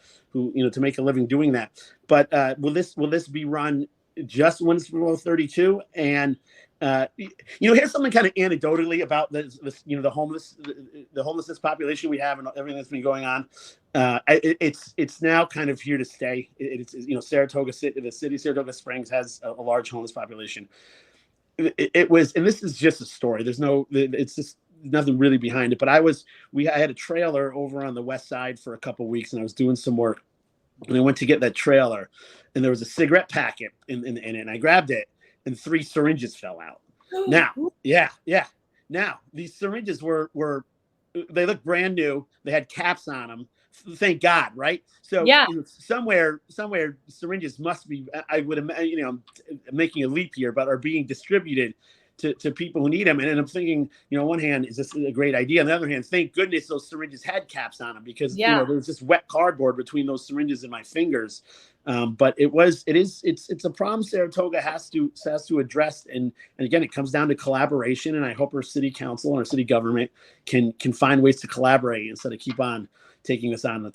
make a living doing that. But will this be run just when it's below 32? And here's something kind of anecdotally about the homelessness population we have and everything that's been going on. It's now kind of here to stay. Saratoga City, the city of Saratoga Springs has a large homeless population. It was, and this is just a story. It's just nothing really behind it. But I had a trailer over on the west side for a couple of weeks, and I was doing some work, and I went to get that trailer, and there was a cigarette packet in it, and I grabbed it, and 3 syringes fell out. Now, Now these syringes they look brand new. They had caps on them. Thank God, right? So somewhere syringes must be, I would imagine, I'm making a leap here, but are being distributed to people who need them. And I'm thinking, on one hand, is this a great idea? On the other hand, thank goodness those syringes had caps on them, because there was just wet cardboard between those syringes and my fingers. But it's a problem Saratoga has to address. And again, it comes down to collaboration. And I hope our city council and our city government can find ways to collaborate instead of keep on taking this on the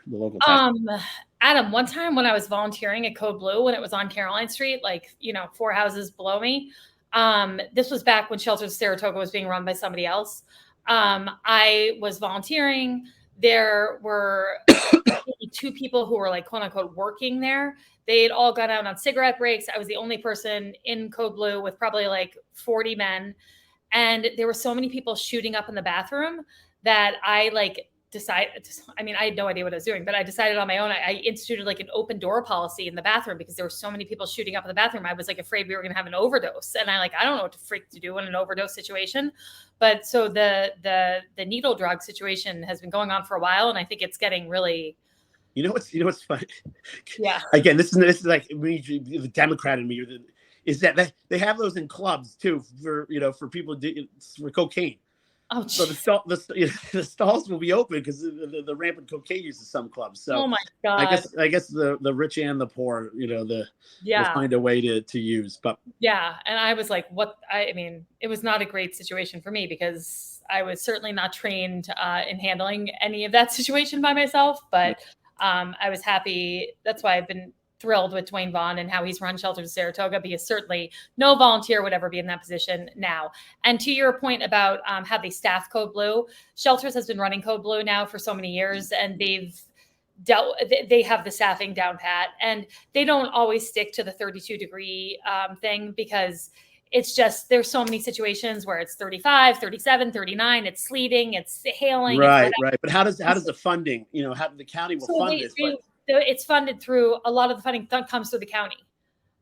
local taxpayer. Adam, one time when I was volunteering at Code Blue, when it was on Caroline Street, 4 houses below me, this was back when Shelters of Saratoga was being run by somebody else. I was volunteering. There were 2 people who were quote unquote working there. They had all gone out on cigarette breaks. I was the only person in Code Blue with probably 40 men. And there were so many people shooting up in the bathroom that I I had no idea what I was doing, but I decided on my own. I instituted like an open door policy in the bathroom because there were so many people shooting up in the bathroom. I was like afraid we were going to have an overdose. And I don't know what to freak to do in an overdose situation. But so the needle drug situation has been going on for a while. And I think it's getting really, what's funny? Yeah. Again, this is like the Democrat in me is that they have those in clubs too for people for cocaine. Oh, so the stalls will be open because the rampant cocaine use in some clubs. So oh my God. I guess the rich and the poor, will find a way to use. But yeah, and I was like, it was not a great situation for me because I was certainly not trained in handling any of that situation by myself. But I was happy. That's why I've been thrilled with Dwayne Vaughn and how he's run shelters in Saratoga, because certainly no volunteer would ever be in that position now. And to your point about how they staff Code Blue, Shelters has been running Code Blue now for so many years, and they have the staffing down pat, and they don't always stick to the 32-degree thing because it's just, there's so many situations where it's 35, 37, 39, it's sleeting, it's hailing. Right. But how does the funding, how the county will fund this? It's funded through, a lot of the funding comes through the county.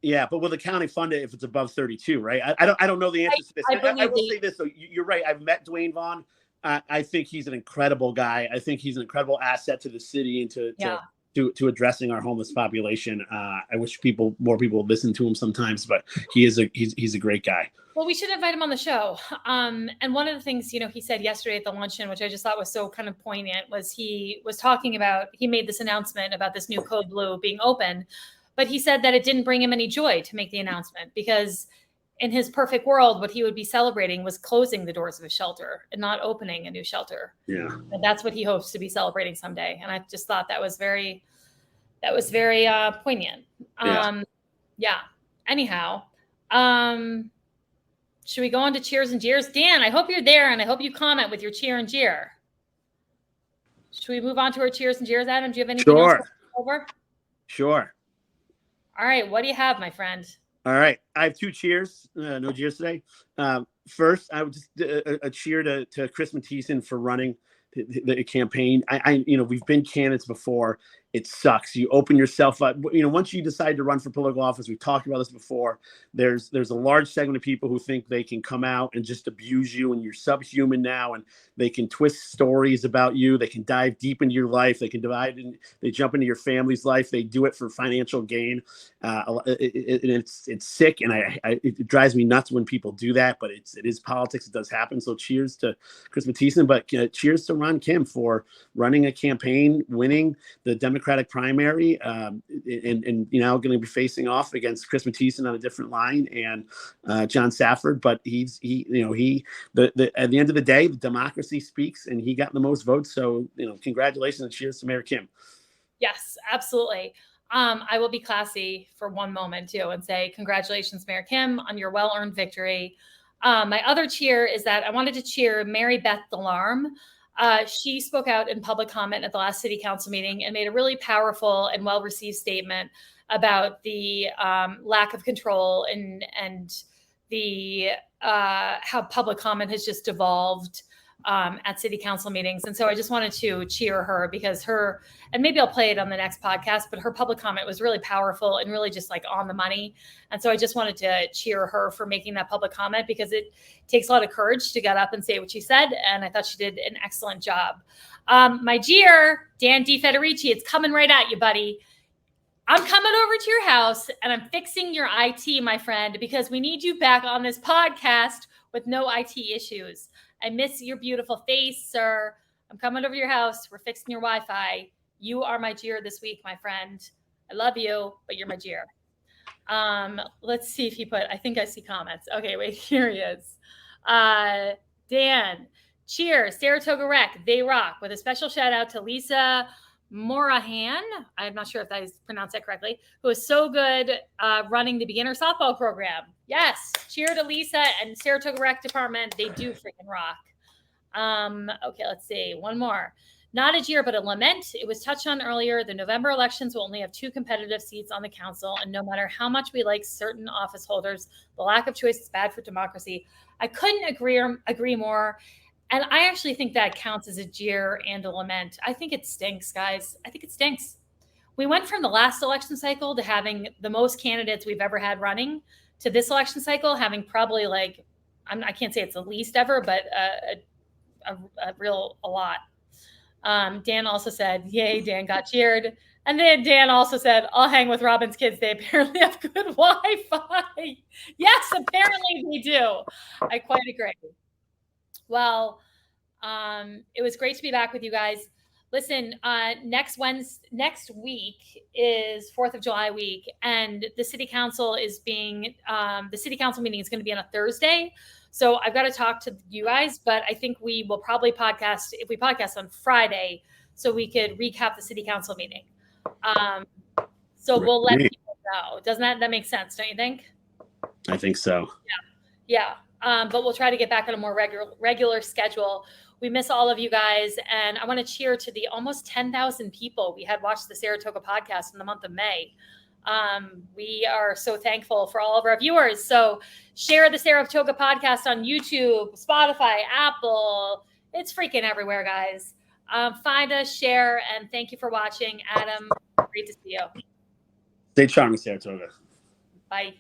Yeah, but will the county fund it if it's above 32, right? I don't know the answer to this. I will say this, though. You're right. I've met Dwayne Vaughn. I think he's an incredible guy. I think he's an incredible asset to the city and to addressing our homeless population. I wish more people listen to him sometimes, but he's a great guy. Well, we should invite him on the show. And one of the things, he said yesterday at the luncheon, which I just thought was so kind of poignant, was he was talking about, he made this announcement about this new Code Blue being open, but he said that it didn't bring him any joy to make the announcement because in his perfect world, what he would be celebrating was closing the doors of a shelter and not opening a new shelter. Yeah. And that's what he hopes to be celebrating someday. And I just thought that was very poignant. Yeah. Anyhow, should we go on to cheers and jeers? Dan, I hope you're there, and I hope you comment with your cheer and jeer. Should we move on to our cheers and jeers, Adam? Do you have anything else to over? Sure. All right. What do you have, my friend? All right. I have 2 cheers. No jeers today. First, I would just a cheer to Chris Matthiessen for running the campaign. We've been candidates before. It sucks. You open yourself up. Once you decide to run for political office, we've talked about this before. There's a large segment of people who think they can come out and just abuse you, and you're subhuman now, and they can twist stories about you. They can dive deep into your life. They jump into your family's life. They do it for financial gain. It's sick, and it drives me nuts when people do that. But it is politics. It does happen. So cheers to Chris Matthiessen, but cheers to Ron Kim for running a campaign, winning the Democratic primary, and now going to be facing off against Chris Matthiessen on a different line and John Safford. But at the end of the day, the democracy speaks, and he got the most votes. So congratulations and cheers to Mayor Kim. Yes, absolutely. I will be classy for one moment too and say congratulations, Mayor Kim, on your well-earned victory. My other cheer is that I wanted to cheer Mary Beth Delarme. She spoke out in public comment at the last city council meeting and made a really powerful and well-received statement about the lack of control and the how public comment has just devolved at city council meetings. And so I just wanted to cheer her because and maybe I'll play it on the next podcast, but her public comment was really powerful and really just like on the money. And so I just wanted to cheer her for making that public comment because it takes a lot of courage to get up and say what she said. And I thought she did an excellent job. My jeer, Dan DeFederici, it's coming right at you, buddy. I'm coming over to your house and I'm fixing your IT, my friend, because we need you back on this podcast with no IT issues. I miss your beautiful face, sir. I'm coming over to your house. We're fixing your Wi-Fi. You are my jeer this week, my friend. I love you, but you're my jeer. Let's see if I think I see comments. Okay, wait, here he is. Dan, cheers, Saratoga Rec, they rock, with a special shout out to Lisa Morahan. I'm not sure if I pronounced that correctly, who is so good running the beginner softball program. Yes, cheer to Lisa and Saratoga Rec Department. They do freaking rock. Okay, let's see. One more. Not a jeer, but a lament. It was touched on earlier. The November elections will only have 2 competitive seats on the council. And no matter how much we like certain office holders, the lack of choice is bad for democracy. I couldn't agree more. And I actually think that counts as a jeer and a lament. I think it stinks, guys. I think it stinks. We went from the last election cycle to having the most candidates we've ever had running to this election cycle having probably like, I can't say it's the least ever, but a lot. Dan also said, yay, Dan got cheered. And then Dan also said, I'll hang with Robin's kids. They apparently have good Wi-Fi. Yes, apparently they do. I quite agree. Well, it was great to be back with you guys. Listen, next week is 4th of July week, and the city council meeting is going to be on a Thursday. So I've got to talk to you guys, but I think we will probably podcast on Friday so we could recap the city council meeting. So we'll let people know. Doesn't that make sense? Don't you think? I think so. Yeah. But we'll try to get back on a more regular schedule. We miss all of you guys. And I want to cheer to the almost 10,000 people we had watched the Saratoga podcast in the month of May. We are so thankful for all of our viewers. So share the Saratoga podcast on YouTube, Spotify, Apple. It's freaking everywhere, guys. Find us, share, and thank you for watching. Adam, great to see you. Stay charming, Saratoga. Bye.